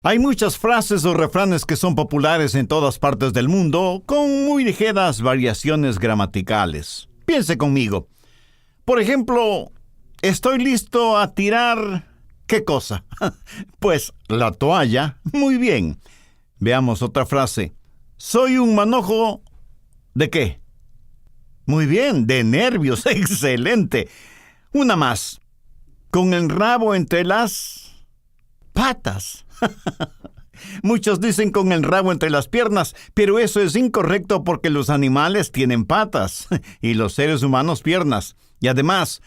Hay muchas frases o refranes que son populares en todas partes del mundo, con muy ligeras variaciones gramaticales. Piense conmigo. Por ejemplo, estoy listo a tirar... ¿Qué cosa? Pues la toalla. Muy bien. Veamos otra frase. Soy un manojo... ¿De qué? Muy bien, de nervios. Excelente. Una más. Con el rabo entre las... patas. Muchos dicen con el rabo entre las piernas, pero eso es incorrecto porque los animales tienen patas y los seres humanos piernas. Y además,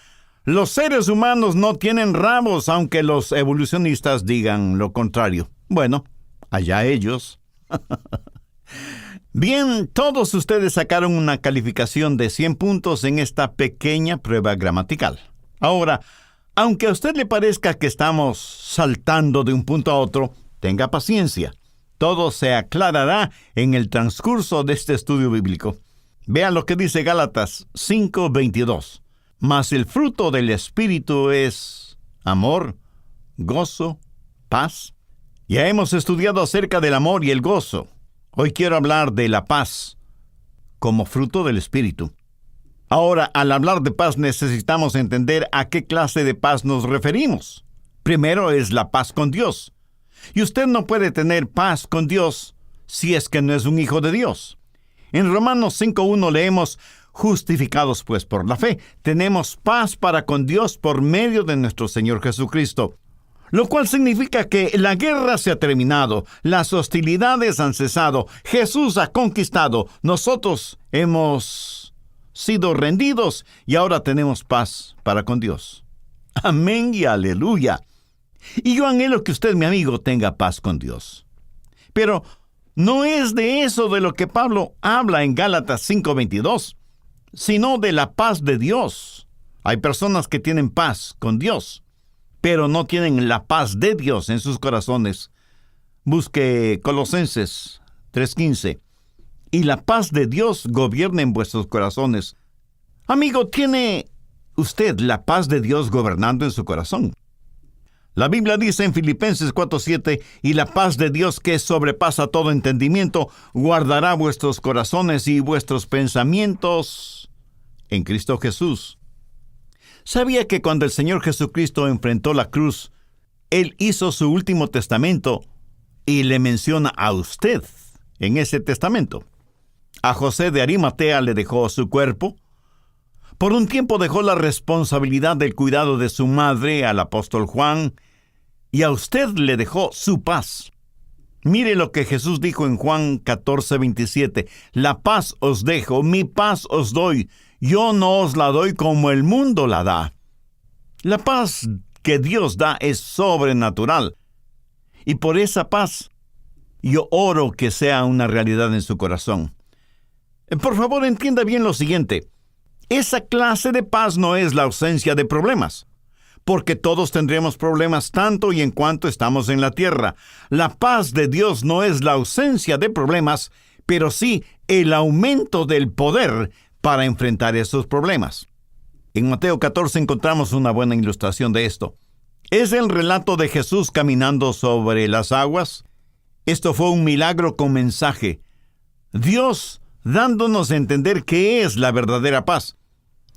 los seres humanos no tienen rabos, aunque los evolucionistas digan lo contrario. Bueno, allá ellos. Bien, todos ustedes sacaron una calificación de 100 puntos en esta pequeña prueba gramatical. Ahora, aunque a usted le parezca que estamos saltando de un punto a otro, tenga paciencia. Todo se aclarará en el transcurso de este estudio bíblico. Vea lo que dice Gálatas 5:22. Mas el fruto del Espíritu es amor, gozo, paz. Ya hemos estudiado acerca del amor y el gozo. Hoy quiero hablar de la paz como fruto del Espíritu. Ahora, al hablar de paz necesitamos entender a qué clase de paz nos referimos. Primero es la paz con Dios. Y usted no puede tener paz con Dios si es que no es un hijo de Dios. En Romanos 5:1 leemos, justificados pues por la fe, tenemos paz para con Dios por medio de nuestro Señor Jesucristo. Lo cual significa que la guerra se ha terminado, las hostilidades han cesado, Jesús ha conquistado, nosotros hemos sido rendidos y ahora tenemos paz para con Dios. Amén y aleluya. Y yo anhelo que usted, mi amigo, tenga paz con Dios. Pero no es de eso de lo que Pablo habla en Gálatas 5:22, sino de la paz de Dios. Hay personas que tienen paz con Dios, pero no tienen la paz de Dios en sus corazones. Busque Colosenses 3:15. Y la paz de Dios gobierna en vuestros corazones. Amigo, ¿tiene usted la paz de Dios gobernando en su corazón? La Biblia dice en Filipenses 4:7, y la paz de Dios que sobrepasa todo entendimiento, guardará vuestros corazones y vuestros pensamientos en Cristo Jesús. ¿Sabía que cuando el Señor Jesucristo enfrentó la cruz, Él hizo su último testamento y le menciona a usted en ese testamento? A José de Arimatea le dejó su cuerpo. Por un tiempo dejó la responsabilidad del cuidado de su madre al apóstol Juan, y a usted le dejó su paz. Mire lo que Jesús dijo en Juan 14:27. La paz os dejo, mi paz os doy. Yo no os la doy como el mundo la da. La paz que Dios da es sobrenatural. Y por esa paz, yo oro que sea una realidad en su corazón. Por favor, entienda bien lo siguiente. Esa clase de paz no es la ausencia de problemas, porque todos tendremos problemas tanto y en cuanto estamos en la tierra. La paz de Dios no es la ausencia de problemas, pero sí el aumento del poder para enfrentar esos problemas. En Mateo 14 encontramos una buena ilustración de esto. Es el relato de Jesús caminando sobre las aguas. Esto fue un milagro con mensaje. Dios dándonos a entender qué es la verdadera paz.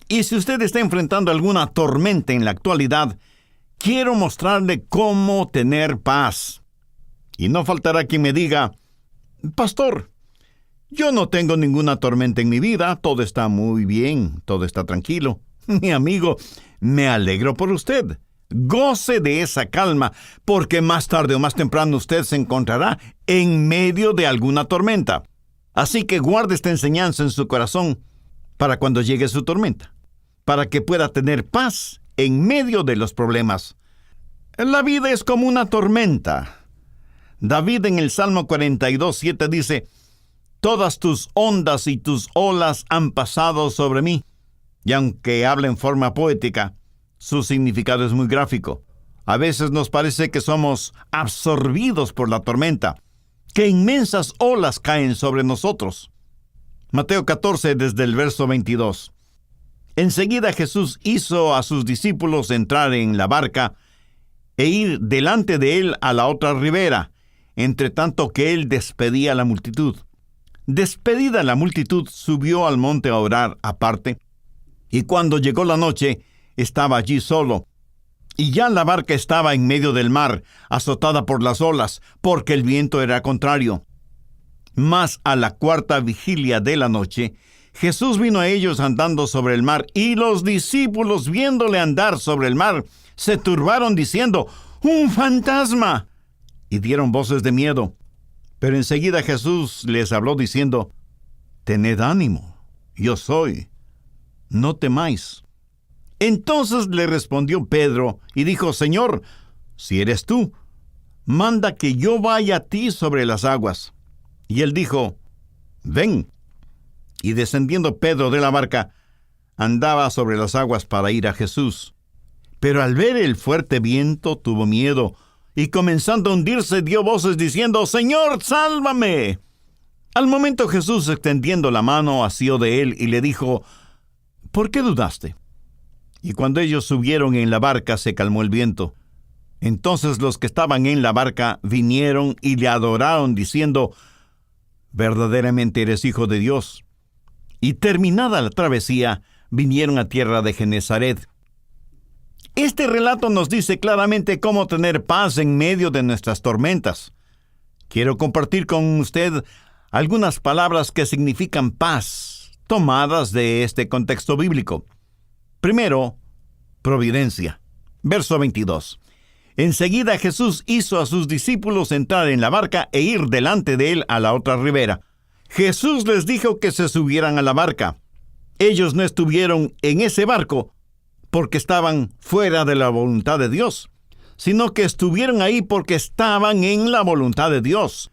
Y si usted está enfrentando alguna tormenta en la actualidad, quiero mostrarle cómo tener paz. Y no faltará quien me diga, pastor, yo no tengo ninguna tormenta en mi vida, todo está muy bien, todo está tranquilo. Mi amigo, me alegro por usted. Goce de esa calma, porque más tarde o más temprano usted se encontrará en medio de alguna tormenta. Así que guarde esta enseñanza en su corazón para cuando llegue su tormenta, para que pueda tener paz en medio de los problemas. La vida es como una tormenta. David en el Salmo 42:7 dice, todas tus ondas y tus olas han pasado sobre mí. Y aunque habla en forma poética, su significado es muy gráfico. A veces nos parece que somos absorbidos por la tormenta, que inmensas olas caen sobre nosotros. Mateo 14, desde el verso 22. Enseguida Jesús hizo a sus discípulos entrar en la barca e ir delante de él a la otra ribera, entre tanto que él despedía a la multitud. Despedida la multitud, subió al monte a orar aparte, y cuando llegó la noche, estaba allí solo. Y ya la barca estaba en medio del mar, azotada por las olas, porque el viento era contrario. Mas a la cuarta vigilia de la noche, Jesús vino a ellos andando sobre el mar, y los discípulos, viéndole andar sobre el mar, se turbaron diciendo: ¡Un fantasma! Y dieron voces de miedo. Pero enseguida Jesús les habló diciendo: Tened ánimo, yo soy, no temáis. Entonces le respondió Pedro y dijo: Señor, si eres tú, manda que yo vaya a ti sobre las aguas. Y él dijo: Ven. Y descendiendo Pedro de la barca, andaba sobre las aguas para ir a Jesús. Pero al ver el fuerte viento tuvo miedo, y comenzando a hundirse dio voces diciendo: Señor, sálvame. Al momento Jesús, extendiendo la mano, asió de él y le dijo: ¿Por qué dudaste? Y cuando ellos subieron en la barca, se calmó el viento. Entonces los que estaban en la barca vinieron y le adoraron, diciendo: Verdaderamente eres Hijo de Dios. Y terminada la travesía, vinieron a tierra de Genesaret. Este relato nos dice claramente cómo tener paz en medio de nuestras tormentas. Quiero compartir con usted algunas palabras que significan paz, tomadas de este contexto bíblico. Primero, providencia. Verso 22. Enseguida Jesús hizo a sus discípulos entrar en la barca e ir delante de él a la otra ribera. Jesús les dijo que se subieran a la barca. Ellos no estuvieron en ese barco porque estaban fuera de la voluntad de Dios, sino que estuvieron ahí porque estaban en la voluntad de Dios.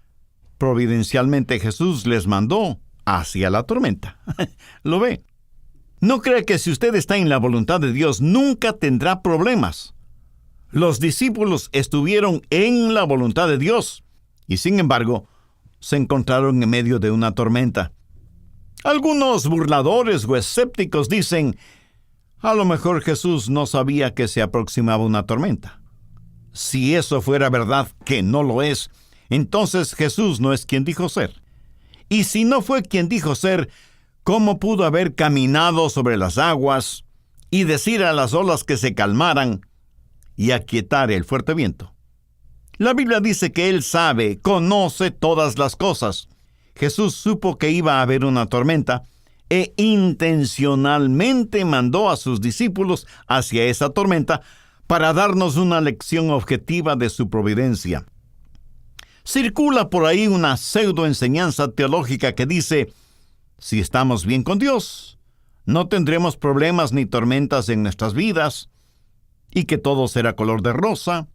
Providencialmente Jesús les mandó hacia la tormenta. ¿Lo ve? No crea que si usted está en la voluntad de Dios, nunca tendrá problemas. Los discípulos estuvieron en la voluntad de Dios y, sin embargo, se encontraron en medio de una tormenta. Algunos burladores o escépticos dicen: a lo mejor Jesús no sabía que se aproximaba una tormenta. Si eso fuera verdad, que no lo es, entonces Jesús no es quien dijo ser. Y si no fue quien dijo ser, ¿cómo pudo haber caminado sobre las aguas y decir a las olas que se calmaran y aquietar el fuerte viento? La Biblia dice que Él sabe, conoce todas las cosas. Jesús supo que iba a haber una tormenta e intencionalmente mandó a sus discípulos hacia esa tormenta para darnos una lección objetiva de su providencia. Circula por ahí una pseudoenseñanza teológica que dice: si estamos bien con Dios, no tendremos problemas ni tormentas en nuestras vidas, y que todo será color de rosa,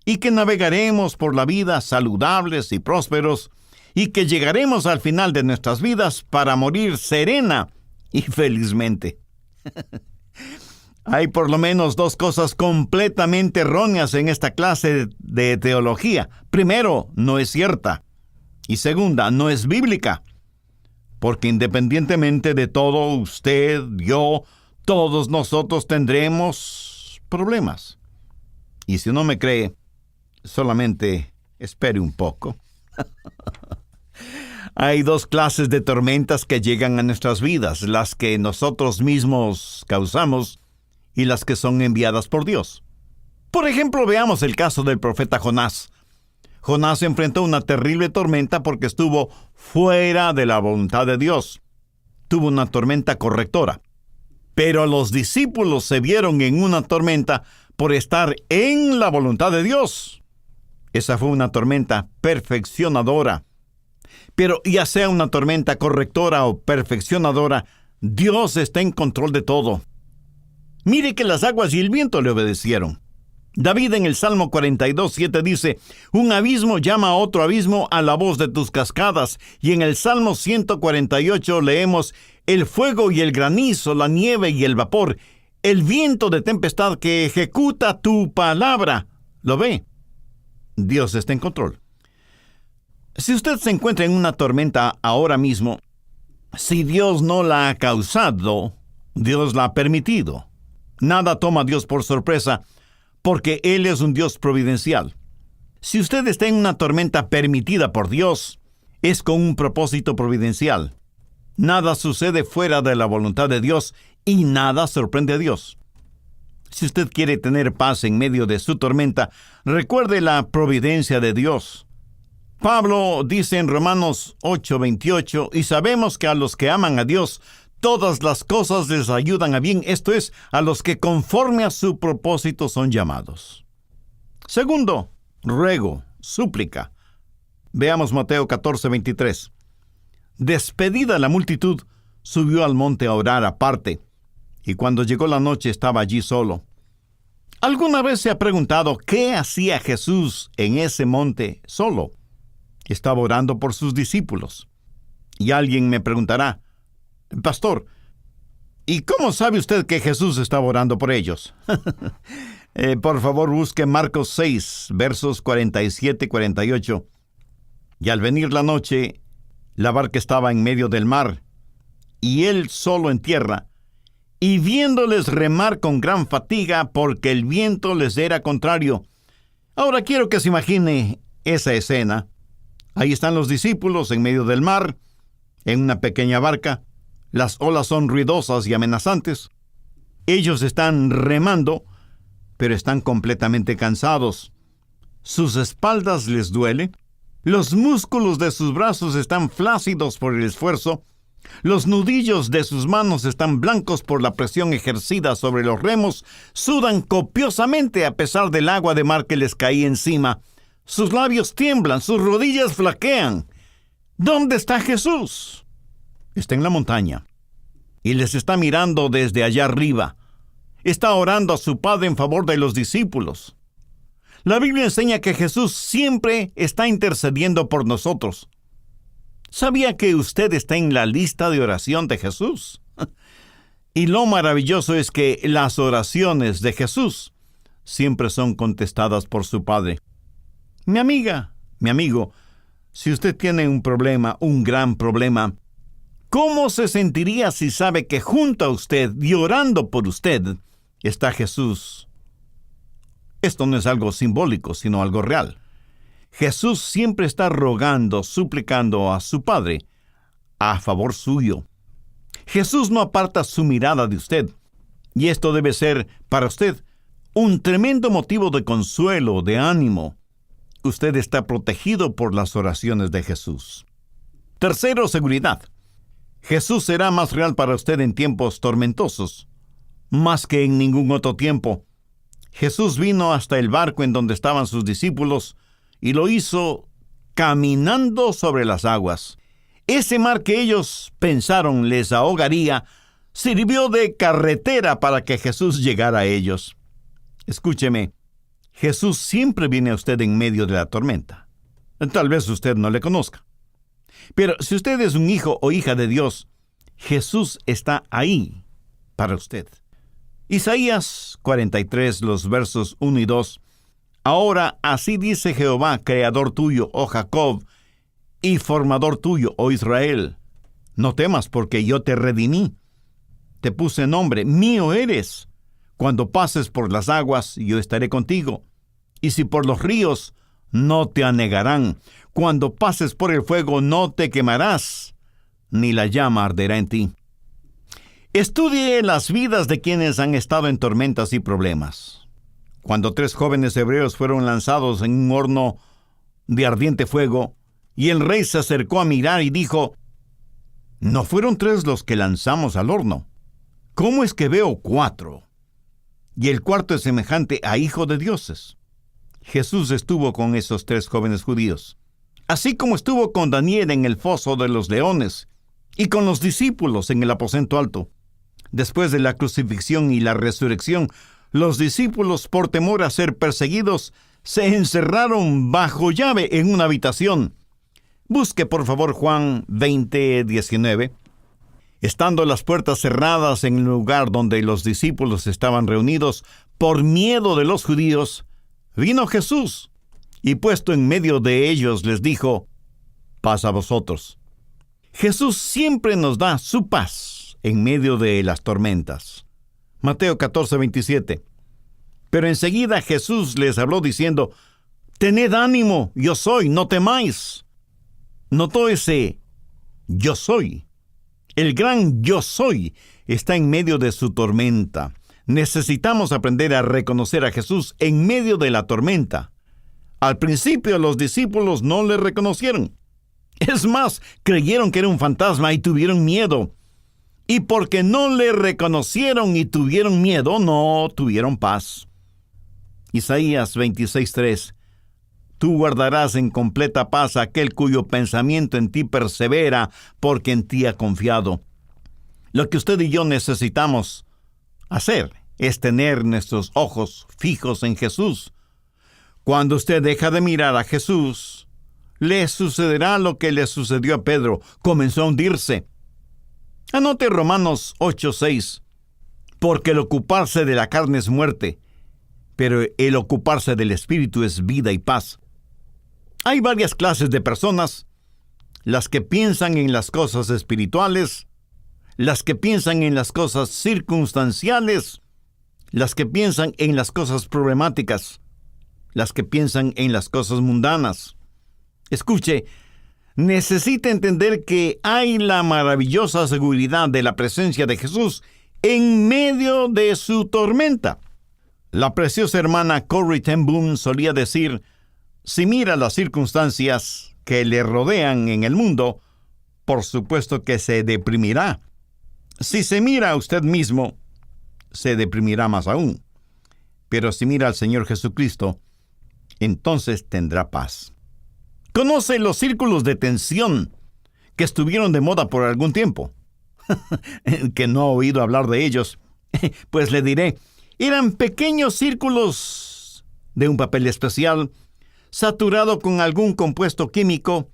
y que navegaremos por la vida saludables y prósperos, y que llegaremos al final de nuestras vidas para morir serena y felizmente. Hay por lo menos dos cosas completamente erróneas en esta clase de teología. Primero, no es cierta. Y segunda, no es bíblica. Porque independientemente de todo, usted, yo, todos nosotros tendremos problemas. Y si no me cree, solamente espere un poco. Hay dos clases de tormentas que llegan a nuestras vidas: las que nosotros mismos causamos y las que son enviadas por Dios. Por ejemplo, veamos el caso del profeta Jonás. Jonás enfrentó una terrible tormenta porque estuvo fuera de la voluntad de Dios. Tuvo una tormenta correctora. Pero los discípulos se vieron en una tormenta por estar en la voluntad de Dios. Esa fue una tormenta perfeccionadora. Pero ya sea una tormenta correctora o perfeccionadora, Dios está en control de todo. Mire que las aguas y el viento le obedecieron. David en el Salmo 42:7 dice: un abismo llama a otro abismo a la voz de tus cascadas. Y en el Salmo 148 leemos: el fuego y el granizo, la nieve y el vapor, el viento de tempestad que ejecuta tu palabra. ¿Lo ve? Dios está en control. Si usted se encuentra en una tormenta ahora mismo, si Dios no la ha causado, Dios la ha permitido. Nada toma a Dios por sorpresa, porque Él es un Dios providencial. Si usted está en una tormenta permitida por Dios, es con un propósito providencial. Nada sucede fuera de la voluntad de Dios y nada sorprende a Dios. Si usted quiere tener paz en medio de su tormenta, recuerde la providencia de Dios. Pablo dice en Romanos 8:28, y sabemos que a los que aman a Dios, todas las cosas les ayudan a bien, esto es, a los que conforme a su propósito son llamados. Segundo, ruego, súplica. Veamos Mateo 14:23. Despedida la multitud, subió al monte a orar aparte, y cuando llegó la noche estaba allí solo. ¿Alguna vez se ha preguntado qué hacía Jesús en ese monte solo? Estaba orando por sus discípulos. Y alguien me preguntará, Pastor, ¿y cómo sabe usted que Jesús estaba orando por ellos? Por favor, busque Marcos 6, versos 47 y 48. Y al venir la noche, la barca estaba en medio del mar, y él solo en tierra, y viéndoles remar con gran fatiga, porque el viento les era contrario. Ahora quiero que se imagine esa escena. Ahí están los discípulos en medio del mar, en una pequeña barca. Las olas son ruidosas y amenazantes. Ellos están remando, pero están completamente cansados. Sus espaldas les duele. Los músculos de sus brazos están flácidos por el esfuerzo. Los nudillos de sus manos están blancos por la presión ejercida sobre los remos. Sudan copiosamente a pesar del agua de mar que les caía encima. Sus labios tiemblan, sus rodillas flaquean. ¿Dónde está Jesús? Está en la montaña y les está mirando desde allá arriba. Está orando a su Padre en favor de los discípulos. La Biblia enseña que Jesús siempre está intercediendo por nosotros. ¿Sabía que usted está en la lista de oración de Jesús? Y lo maravilloso es que las oraciones de Jesús siempre son contestadas por su Padre. Mi amiga, mi amigo, si usted tiene un problema, un gran problema, ¿cómo se sentiría si sabe que junto a usted y orando por usted está Jesús? Esto no es algo simbólico, sino algo real. Jesús siempre está rogando, suplicando a su Padre a favor suyo. Jesús no aparta su mirada de usted, y esto debe ser para usted un tremendo motivo de consuelo, de ánimo. Usted está protegido por las oraciones de Jesús. Tercero, seguridad. Jesús será más real para usted en tiempos tormentosos, más que en ningún otro tiempo. Jesús vino hasta el barco en donde estaban sus discípulos y lo hizo caminando sobre las aguas. Ese mar que ellos pensaron les ahogaría, sirvió de carretera para que Jesús llegara a ellos. Escúcheme, Jesús siempre viene a usted en medio de la tormenta. Tal vez usted no le conozca. Pero si usted es un hijo o hija de Dios, Jesús está ahí para usted. Isaías 43, los versos 1 y 2. Ahora así dice Jehová, creador tuyo, oh Jacob, y formador tuyo, oh Israel. No temas, porque yo te redimí. Te puse nombre, mío eres. Cuando pases por las aguas, yo estaré contigo. Y si por los ríos, no te anegarán. Cuando pases por el fuego, no te quemarás, ni la llama arderá en ti. Estudie las vidas de quienes han estado en tormentas y problemas. Cuando 3 jóvenes hebreos fueron lanzados en un horno de ardiente fuego, y el rey se acercó a mirar y dijo, ¿no fueron 3 los que lanzamos al horno? ¿Cómo es que veo 4? Y el cuarto es semejante a hijo de dioses. Jesús estuvo con esos 3 jóvenes judíos, así como estuvo con Daniel en el foso de los leones y con los discípulos en el aposento alto. Después de la crucifixión y la resurrección, los discípulos, por temor a ser perseguidos, se encerraron bajo llave en una habitación. Busque, por favor, Juan 20:19. Estando las puertas cerradas en el lugar donde los discípulos estaban reunidos, por miedo de los judíos, vino Jesús, y puesto en medio de ellos les dijo, paz a vosotros. Jesús siempre nos da su paz en medio de las tormentas. Mateo 14:27. Pero enseguida Jesús les habló diciendo, Tened ánimo, yo soy, no temáis. ¿Notó ese yo soy? El gran yo soy está en medio de su tormenta. Necesitamos aprender a reconocer a Jesús en medio de la tormenta. Al principio los discípulos no le reconocieron. Es más, creyeron que era un fantasma y tuvieron miedo. Y porque no le reconocieron y tuvieron miedo, no tuvieron paz. Isaías 26:3. Tú guardarás en completa paz a aquel cuyo pensamiento en ti persevera, porque en ti ha confiado. Lo que usted y yo necesitamos hacer es tener nuestros ojos fijos en Jesús. Cuando usted deja de mirar a Jesús, le sucederá lo que le sucedió a Pedro. Comenzó a hundirse. Anote Romanos 8:6. Porque el ocuparse de la carne es muerte, pero el ocuparse del Espíritu es vida y paz. Hay varias clases de personas: las que piensan en las cosas espirituales, las que piensan en las cosas circunstanciales, las que piensan en las cosas problemáticas, las que piensan en las cosas mundanas. Escuche, necesita entender que hay la maravillosa seguridad de la presencia de Jesús en medio de su tormenta. La preciosa hermana Corrie ten Boom solía decir: si mira las circunstancias que le rodean en el mundo, por supuesto que se deprimirá. Si se mira a usted mismo, se deprimirá más aún. Pero si mira al Señor Jesucristo, entonces tendrá paz. ¿Conoce los círculos de tensión que estuvieron de moda por algún tiempo? Que no ha oído hablar de ellos. Pues le diré, eran pequeños círculos de un papel especial, saturado con algún compuesto químico,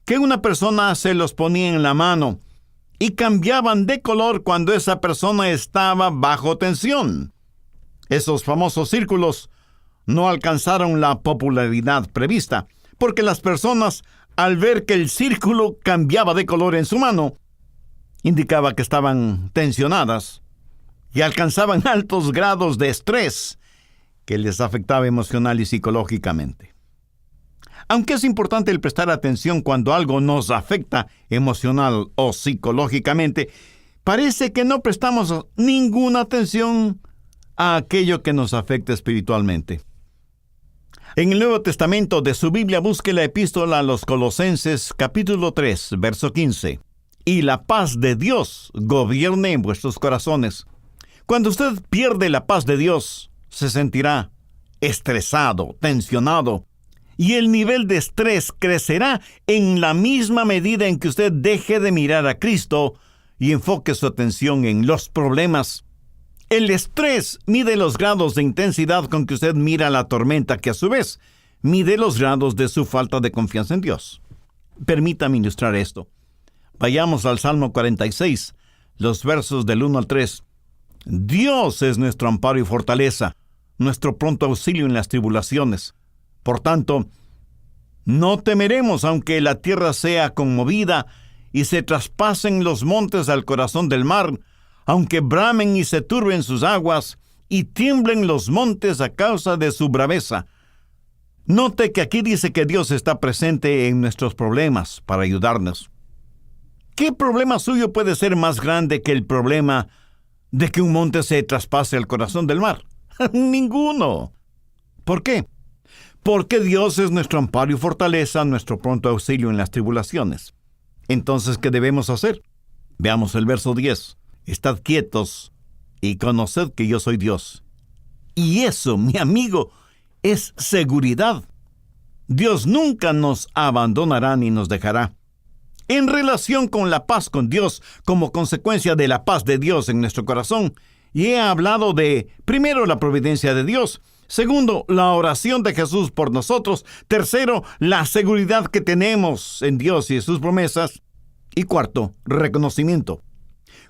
que una persona se los ponía en la mano y cambiaban de color cuando esa persona estaba bajo tensión. Esos famosos círculos no alcanzaron la popularidad prevista, porque las personas, al ver que el círculo cambiaba de color en su mano, indicaba que estaban tensionadas y alcanzaban altos grados de estrés que les afectaba emocional y psicológicamente. Aunque es importante el prestar atención cuando algo nos afecta emocional o psicológicamente, parece que no prestamos ninguna atención a aquello que nos afecta espiritualmente. En el Nuevo Testamento de su Biblia, busque la epístola a los Colosenses, capítulo 3, verso 15. Y la paz de Dios gobierne en vuestros corazones. Cuando usted pierde la paz de Dios, se sentirá estresado, tensionado, y el nivel de estrés crecerá en la misma medida en que usted deje de mirar a Cristo y enfoque su atención en los problemas. El estrés mide los grados de intensidad con que usted mira la tormenta, que a su vez mide los grados de su falta de confianza en Dios. Permítame ilustrar esto. Vayamos al Salmo 46, los versos del 1 al 3. Dios es nuestro amparo y fortaleza, nuestro pronto auxilio en las tribulaciones. Por tanto, no temeremos aunque la tierra sea conmovida y se traspasen los montes al corazón del mar, aunque bramen y se turben sus aguas y tiemblen los montes a causa de su braveza. Note que aquí dice que Dios está presente en nuestros problemas para ayudarnos. ¿Qué problema suyo puede ser más grande que el problema de que un monte se traspase al corazón del mar? Ninguno. ¿Por qué? Porque Dios es nuestro amparo y fortaleza, nuestro pronto auxilio en las tribulaciones. Entonces, ¿qué debemos hacer? Veamos el verso 10. Estad quietos y conoced que yo soy Dios. Y eso, mi amigo, es seguridad. Dios nunca nos abandonará ni nos dejará. En relación con la paz con Dios, como consecuencia de la paz de Dios en nuestro corazón, y he hablado de, primero, la providencia de Dios; segundo, la oración de Jesús por nosotros; tercero, la seguridad que tenemos en Dios y en sus promesas; y cuarto, reconocimiento.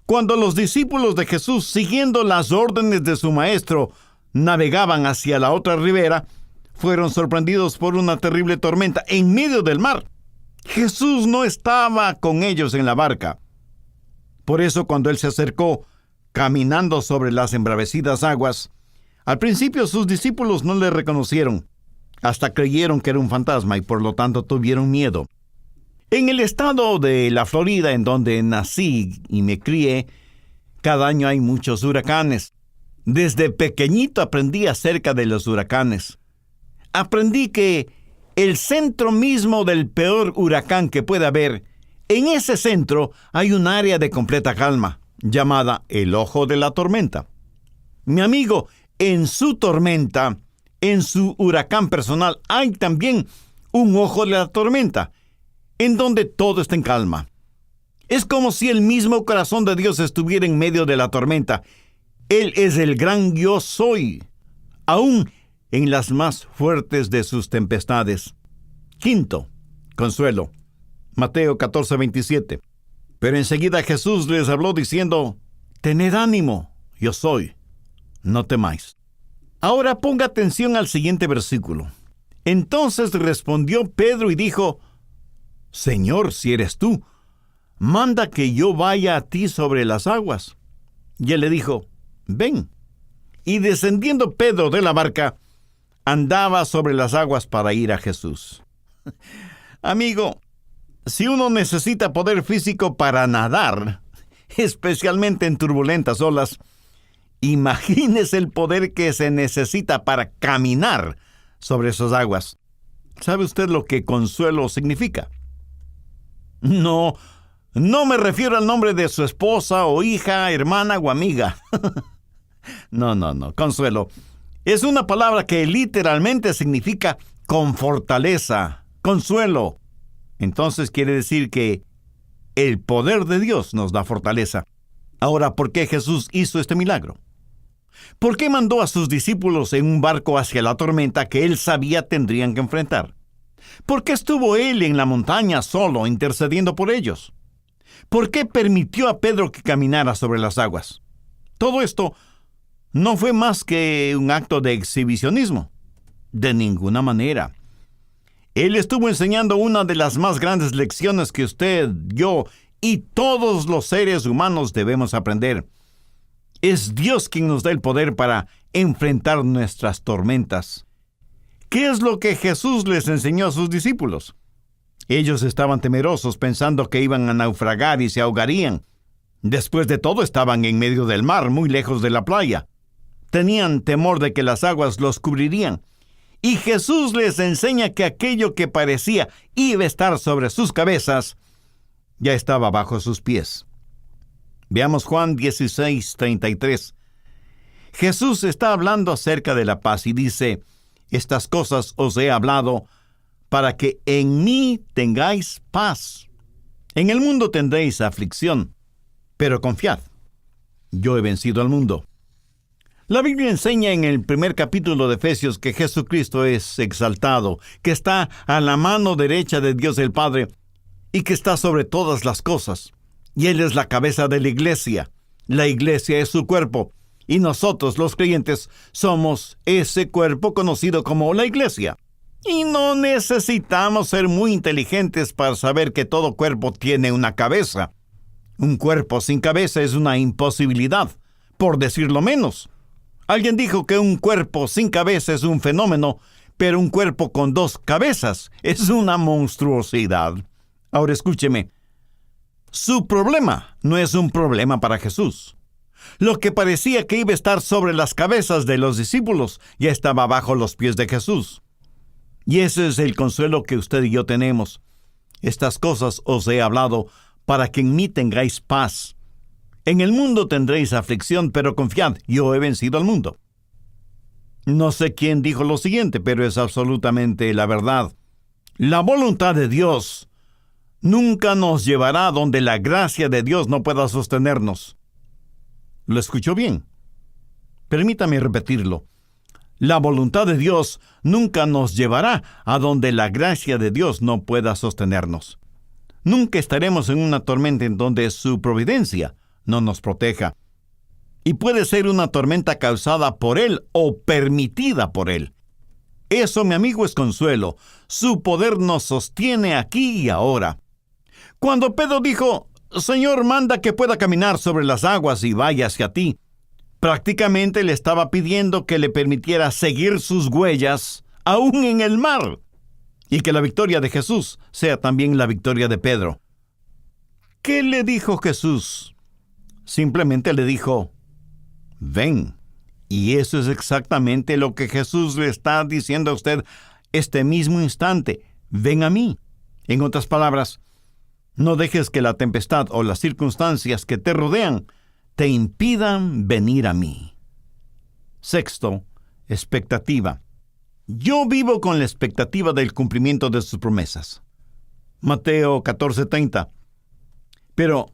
Cuando los discípulos de Jesús, siguiendo las órdenes de su maestro, navegaban hacia la otra ribera, fueron sorprendidos por una terrible tormenta en medio del mar. Jesús no estaba con ellos en la barca. Por eso, cuando Él se acercó, caminando sobre las embravecidas aguas, al principio sus discípulos no le reconocieron. Hasta creyeron que era un fantasma y por lo tanto tuvieron miedo. En el estado de la Florida, en donde nací y me crié, cada año hay muchos huracanes. Desde pequeñito aprendí acerca de los huracanes. Aprendí que el centro mismo del peor huracán que puede haber, en ese centro hay un área de completa calma, llamada el ojo de la tormenta. Mi amigo, en su tormenta, en su huracán personal, hay también un ojo de la tormenta, en donde todo está en calma. Es como si el mismo corazón de Dios estuviera en medio de la tormenta. Él es el gran yo soy, aún en las más fuertes de sus tempestades. Quinto, consuelo. Mateo 14:27. Pero enseguida Jesús les habló diciendo, «Tened ánimo, yo soy, no temáis». Ahora ponga atención al siguiente versículo. Entonces respondió Pedro y dijo, «Señor, si eres tú, manda que yo vaya a ti sobre las aguas». Y él le dijo, «Ven». Y descendiendo Pedro de la barca, andaba sobre las aguas para ir a Jesús. Amigo, si uno necesita poder físico para nadar, especialmente en turbulentas olas, imagínese el poder que se necesita para caminar sobre esas aguas. ¿Sabe usted lo que consuelo significa? No me refiero al nombre de su esposa o hija, hermana o amiga. No. Consuelo es una palabra que literalmente significa con fortaleza, consuelo. Entonces quiere decir que el poder de Dios nos da fortaleza. Ahora, ¿por qué Jesús hizo este milagro? ¿Por qué mandó a sus discípulos en un barco hacia la tormenta que él sabía tendrían que enfrentar? ¿Por qué estuvo él en la montaña solo intercediendo por ellos? ¿Por qué permitió a Pedro que caminara sobre las aguas? Todo esto no fue más que un acto de exhibicionismo. De ninguna manera. Él estuvo enseñando una de las más grandes lecciones que usted, yo y todos los seres humanos debemos aprender. Es Dios quien nos da el poder para enfrentar nuestras tormentas. ¿Qué es lo que Jesús les enseñó a sus discípulos? Ellos estaban temerosos pensando que iban a naufragar y se ahogarían. Después de todo, estaban en medio del mar, muy lejos de la playa. Tenían temor de que las aguas los cubrirían. Y Jesús les enseña que aquello que parecía iba a estar sobre sus cabezas, ya estaba bajo sus pies. Veamos Juan 16:33. Jesús está hablando acerca de la paz y dice, «Estas cosas os he hablado para que en mí tengáis paz. En el mundo tendréis aflicción, pero confiad, yo he vencido al mundo». La Biblia enseña en el primer capítulo de Efesios que Jesucristo es exaltado, que está a la mano derecha de Dios el Padre y que está sobre todas las cosas. Y Él es la cabeza de la iglesia. La iglesia es su cuerpo y nosotros, los creyentes, somos ese cuerpo conocido como la iglesia. Y no necesitamos ser muy inteligentes para saber que todo cuerpo tiene una cabeza. Un cuerpo sin cabeza es una imposibilidad, por decirlo menos. Alguien dijo que un cuerpo sin cabeza es un fenómeno, pero un cuerpo con dos cabezas es una monstruosidad. Ahora escúcheme. Su problema no es un problema para Jesús. Lo que parecía que iba a estar sobre las cabezas de los discípulos ya estaba bajo los pies de Jesús. Y ese es el consuelo que usted y yo tenemos. Estas cosas os he hablado para que en mí tengáis paz. En el mundo tendréis aflicción, pero confiad, yo he vencido al mundo. No sé quién dijo lo siguiente, pero es absolutamente la verdad. La voluntad de Dios nunca nos llevará a donde la gracia de Dios no pueda sostenernos. ¿Lo escuchó bien? Permítame repetirlo. La voluntad de Dios nunca nos llevará a donde la gracia de Dios no pueda sostenernos. Nunca estaremos en una tormenta en donde su providencia no nos proteja. Y puede ser una tormenta causada por Él o permitida por Él. Eso, mi amigo, es consuelo. Su poder nos sostiene aquí y ahora. Cuando Pedro dijo, «Señor, manda que pueda caminar sobre las aguas y vaya hacia ti», prácticamente le estaba pidiendo que le permitiera seguir sus huellas aún en el mar. Y que la victoria de Jesús sea también la victoria de Pedro. ¿Qué le dijo Jesús? Simplemente le dijo, ven. Y eso es exactamente lo que Jesús le está diciendo a usted este mismo instante. Ven a mí. En otras palabras, no dejes que la tempestad o las circunstancias que te rodean te impidan venir a mí. Sexto, expectativa. Yo vivo con la expectativa del cumplimiento de sus promesas. Mateo 14:30. Pero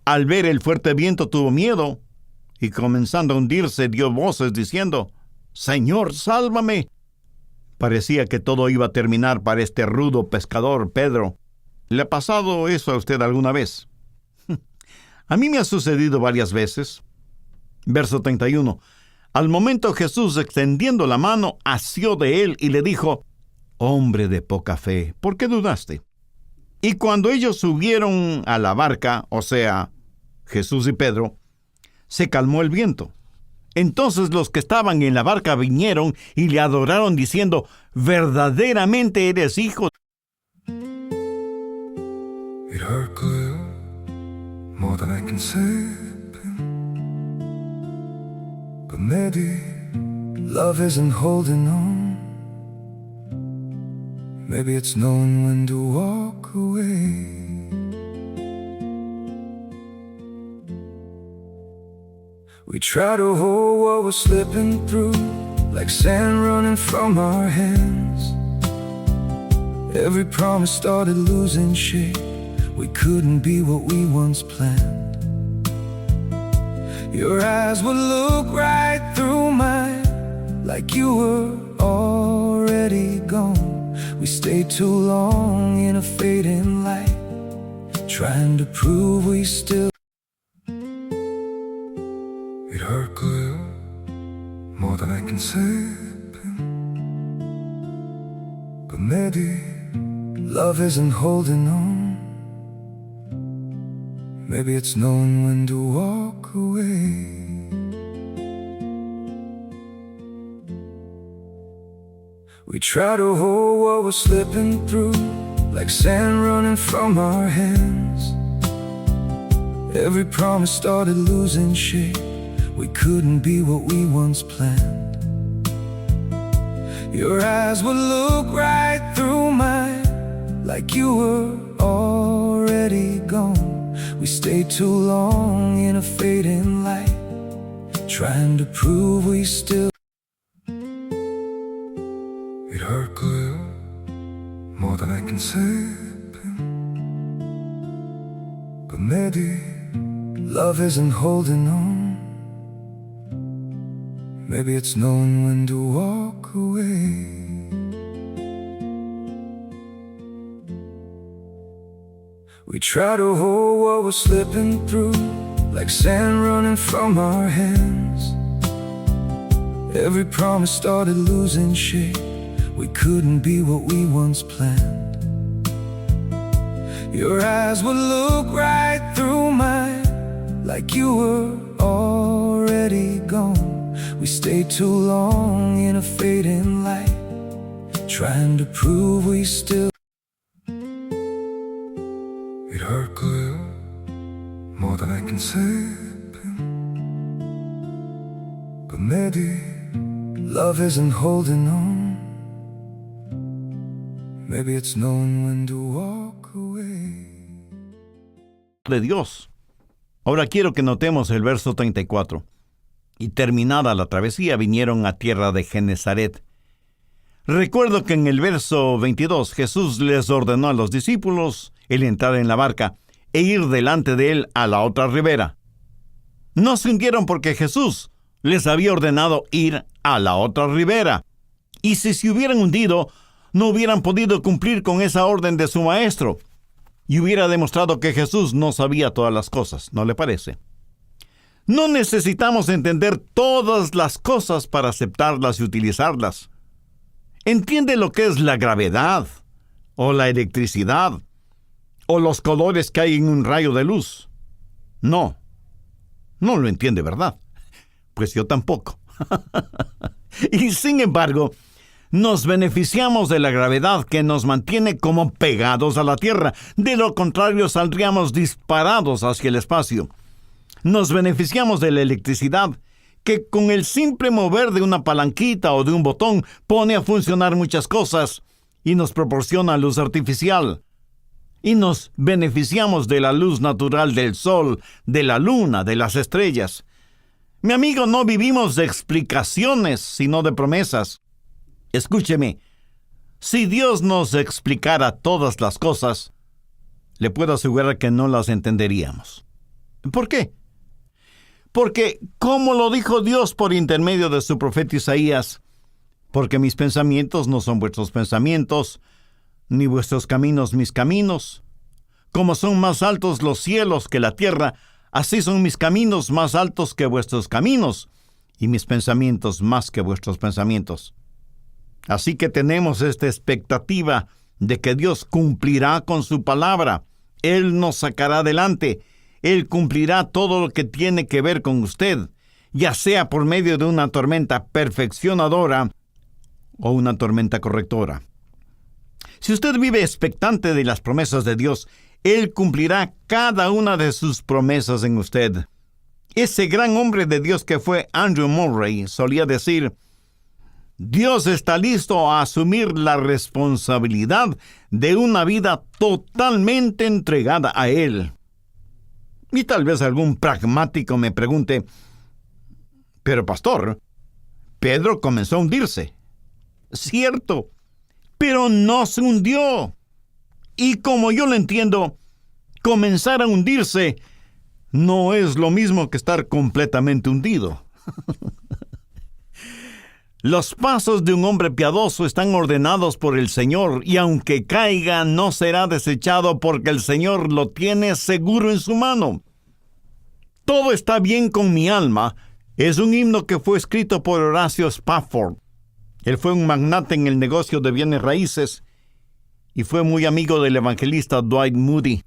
al ver el fuerte viento tuvo miedo y comenzando a hundirse dio voces diciendo, Señor, sálvame. Parecía que todo iba a terminar para este rudo pescador Pedro. ¿Le ha pasado eso a usted alguna vez? A mí me ha sucedido varias veces. Verso 31. Al momento Jesús, extendiendo la mano, asió de él y le dijo, hombre de poca fe, ¿por qué dudaste? Y cuando ellos subieron a la barca, o sea, Jesús y Pedro, se calmó el viento. Entonces los que estaban en la barca vinieron y le adoraron diciendo, verdaderamente eres hijo. It hurt clear, more than I can say. But maybe love isn't holding on. Maybe it's knowing when to walk away. We try to hold what we're slipping through, like sand running from our hands. Every promise started losing shape. We couldn't be what we once planned. Your eyes would look right through mine, like you were already gone. We stayed too long in a fading light, trying to prove we still. It hurt clear, more than I can say. But maybe love isn't holding on. Maybe it's knowing when to walk away. We try to hold what we're slipping through, like sand running from our hands. Every promise started losing shape. We couldn't be what we once planned. Your eyes would look right through mine, like you were already gone. We stayed too long in a fading light, trying to prove we still. It hurt clear, more than I can say. But maybe love isn't holding on. Maybe it's knowing when to walk away. We try to hold what we're slipping through, like sand running from our hands. Every promise started losing shape. We couldn't be what we once planned. Your eyes would look right through mine, like you were already gone. We stayed too long in a fading light, trying to prove we still. It hurt clear, more than I can say. But maybe love isn't holding on. Maybe it's knowing when to walk away. De Dios. Ahora quiero que notemos el verso 34. Y terminada la travesía vinieron a tierra de Genezaret. Recuerdo que en el verso 22 Jesús les ordenó a los discípulos el entrar en la barca e ir delante de él a la otra ribera. No se hundieron porque Jesús les había ordenado ir a la otra ribera. Y si se hubieran hundido, no hubieran podido cumplir con esa orden de su maestro. Y hubiera demostrado que Jesús no sabía todas las cosas, ¿no le parece? No necesitamos entender todas las cosas para aceptarlas y utilizarlas. ¿Entiende lo que es la gravedad, o la electricidad, o los colores que hay en un rayo de luz? No lo entiende, ¿verdad? Pues yo tampoco. Y sin embargo, nos beneficiamos de la gravedad que nos mantiene como pegados a la Tierra. De lo contrario, saldríamos disparados hacia el espacio. Nos beneficiamos de la electricidad, que con el simple mover de una palanquita o de un botón pone a funcionar muchas cosas y nos proporciona luz artificial. Y nos beneficiamos de la luz natural del sol, de la luna, de las estrellas. Mi amigo, no vivimos de explicaciones, sino de promesas. Escúcheme, si Dios nos explicara todas las cosas, le puedo asegurar que no las entenderíamos. ¿Por qué? Porque, como lo dijo Dios por intermedio de su profeta Isaías, porque mis pensamientos no son vuestros pensamientos, ni vuestros caminos mis caminos. Como son más altos los cielos que la tierra, así son mis caminos más altos que vuestros caminos, y mis pensamientos más que vuestros pensamientos. Así que tenemos esta expectativa de que Dios cumplirá con su palabra. Él nos sacará adelante. Él cumplirá todo lo que tiene que ver con usted, ya sea por medio de una tormenta perfeccionadora o una tormenta correctora. Si usted vive expectante de las promesas de Dios, Él cumplirá cada una de sus promesas en usted. Ese gran hombre de Dios que fue Andrew Murray solía decir: Dios está listo a asumir la responsabilidad de una vida totalmente entregada a Él. Y tal vez algún pragmático me pregunte: pero pastor, Pedro comenzó a hundirse. Cierto, pero no se hundió. Y como yo lo entiendo, comenzar a hundirse no es lo mismo que estar completamente hundido. Los pasos de un hombre piadoso están ordenados por el Señor, y aunque caiga, no será desechado porque el Señor lo tiene seguro en su mano. Todo está bien con mi alma es un himno que fue escrito por Horacio Spafford. Él fue un magnate en el negocio de bienes raíces y fue muy amigo del evangelista Dwight Moody.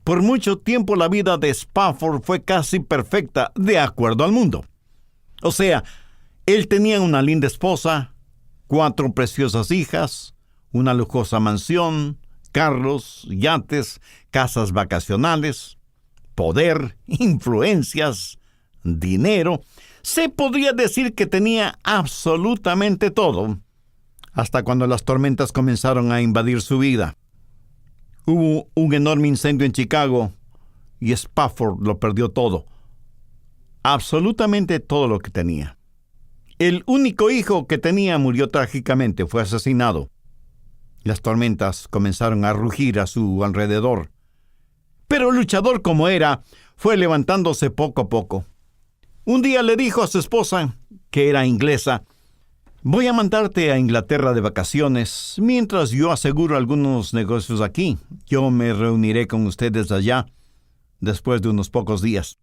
Por mucho tiempo la vida de Spafford fue casi perfecta, de acuerdo al mundo. O sea, él tenía una linda esposa, 4 preciosas hijas, una lujosa mansión, carros, yates, casas vacacionales, poder, influencias, dinero. Se podría decir que tenía absolutamente todo, hasta cuando las tormentas comenzaron a invadir su vida. Hubo un enorme incendio en Chicago y Spafford lo perdió todo. Absolutamente todo lo que tenía. El único hijo que tenía murió trágicamente, fue asesinado. Las tormentas comenzaron a rugir a su alrededor. Pero luchador como era, fue levantándose poco a poco. Un día le dijo a su esposa, que era inglesa: voy a mandarte a Inglaterra de vacaciones, mientras yo aseguro algunos negocios aquí. Yo me reuniré con ustedes allá, después de unos pocos días.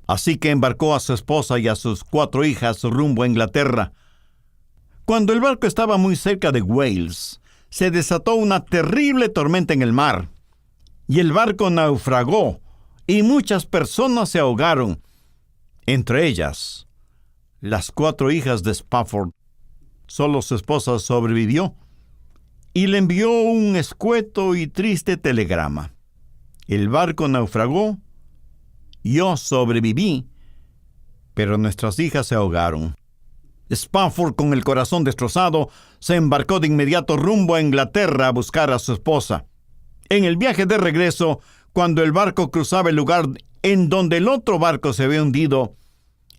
Así que embarcó a su esposa y a sus 4 hijas rumbo a Inglaterra. Cuando el barco estaba muy cerca de Wales, se desató una terrible tormenta en el mar, y el barco naufragó, y muchas personas se ahogaron, entre ellas las 4 hijas de Spafford. Solo su esposa sobrevivió, y le envió un escueto y triste telegrama: el barco naufragó, yo sobreviví, pero nuestras hijas se ahogaron. Spafford, con el corazón destrozado, se embarcó de inmediato rumbo a Inglaterra a buscar a su esposa. En el viaje de regreso, cuando el barco cruzaba el lugar en donde el otro barco se había hundido,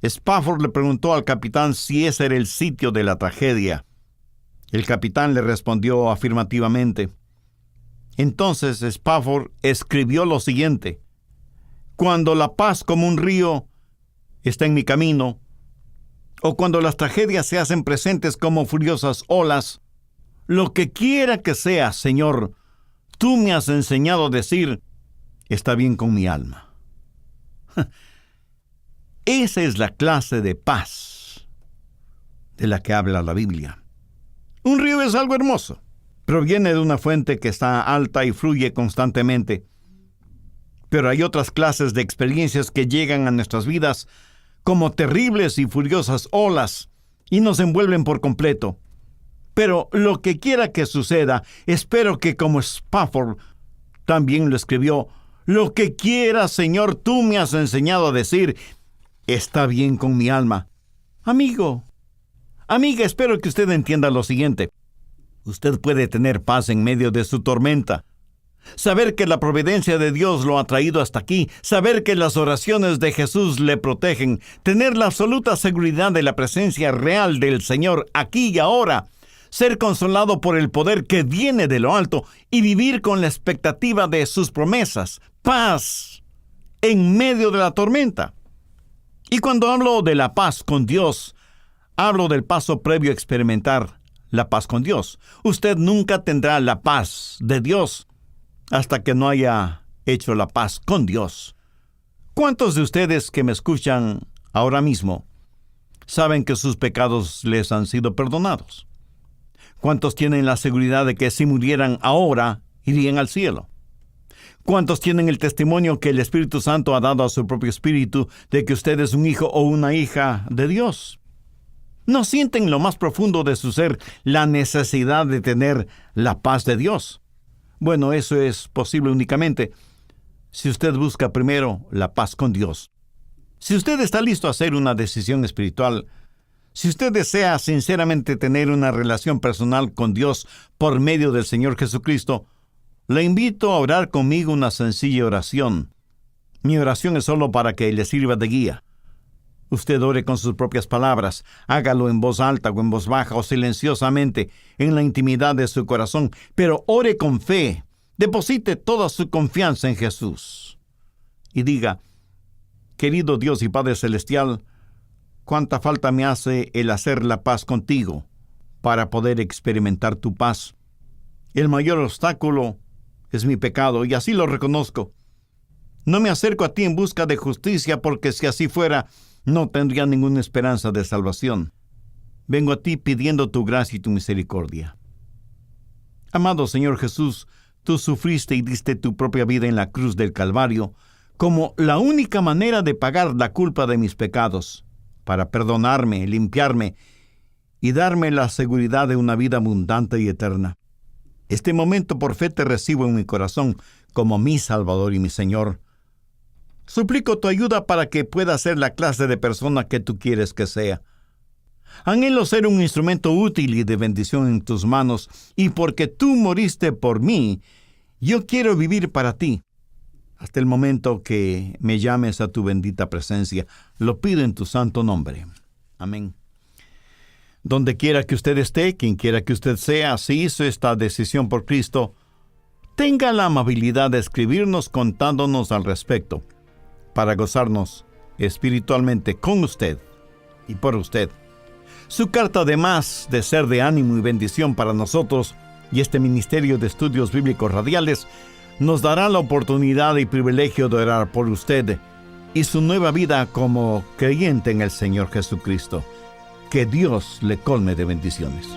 Spafford le preguntó al capitán si ese era el sitio de la tragedia. El capitán le respondió afirmativamente. Entonces Spafford escribió lo siguiente: cuando la paz como un río está en mi camino, o cuando las tragedias se hacen presentes como furiosas olas, lo que quiera que sea, Señor, tú me has enseñado a decir: está bien con mi alma. Esa es la clase de paz de la que habla la Biblia. Un río es algo hermoso. Proviene de una fuente que está alta y fluye constantemente. Pero hay otras clases de experiencias que llegan a nuestras vidas como terribles y furiosas olas y nos envuelven por completo. Pero lo que quiera que suceda, espero que como Spafford también lo escribió, lo que quiera, Señor, tú me has enseñado a decir, está bien con mi alma. Amigo, amiga, espero que usted entienda lo siguiente. Usted puede tener paz en medio de su tormenta. Saber que la providencia de Dios lo ha traído hasta aquí, saber que las oraciones de Jesús le protegen, tener la absoluta seguridad de la presencia real del Señor aquí y ahora, ser consolado por el poder que viene de lo alto y vivir con la expectativa de sus promesas, paz en medio de la tormenta. Y cuando hablo de la paz con Dios, hablo del paso previo a experimentar la paz con Dios. Usted nunca tendrá la paz de Dios hasta que no haya hecho la paz con Dios. ¿Cuántos de ustedes que me escuchan ahora mismo saben que sus pecados les han sido perdonados? ¿Cuántos tienen la seguridad de que si murieran ahora, irían al cielo? ¿Cuántos tienen el testimonio que el Espíritu Santo ha dado a su propio espíritu de que usted es un hijo o una hija de Dios? ¿No sienten en lo más profundo de su ser la necesidad de tener la paz de Dios? Bueno, eso es posible únicamente si usted busca primero la paz con Dios. Si usted está listo a hacer una decisión espiritual, si usted desea sinceramente tener una relación personal con Dios por medio del Señor Jesucristo, le invito a orar conmigo una sencilla oración. Mi oración es solo para que le sirva de guía. Usted ore con sus propias palabras, hágalo en voz alta o en voz baja o silenciosamente en la intimidad de su corazón, pero ore con fe, deposite toda su confianza en Jesús. Y diga, querido Dios y Padre Celestial, cuánta falta me hace el hacer la paz contigo para poder experimentar tu paz. El mayor obstáculo es mi pecado y así lo reconozco. No me acerco a ti en busca de justicia porque si así fuera, no tendría ninguna esperanza de salvación. Vengo a ti pidiendo tu gracia y tu misericordia. Amado Señor Jesús, tú sufriste y diste tu propia vida en la cruz del Calvario como la única manera de pagar la culpa de mis pecados, para perdonarme, limpiarme y darme la seguridad de una vida abundante y eterna. Este momento por fe te recibo en mi corazón como mi Salvador y mi Señor. Suplico tu ayuda para que pueda ser la clase de persona que tú quieres que sea. Anhelo ser un instrumento útil y de bendición en tus manos, y porque tú moriste por mí, yo quiero vivir para ti. Hasta el momento que me llames a tu bendita presencia, lo pido en tu santo nombre. Amén. Donde quiera que usted esté, quien quiera que usted sea, si hizo esta decisión por Cristo, tenga la amabilidad de escribirnos contándonos al respecto, para gozarnos espiritualmente con usted y por usted. Su carta, además de ser de ánimo y bendición para nosotros y este Ministerio de Estudios Bíblicos Radiales, nos dará la oportunidad y privilegio de orar por usted y su nueva vida como creyente en el Señor Jesucristo. Que Dios le colme de bendiciones.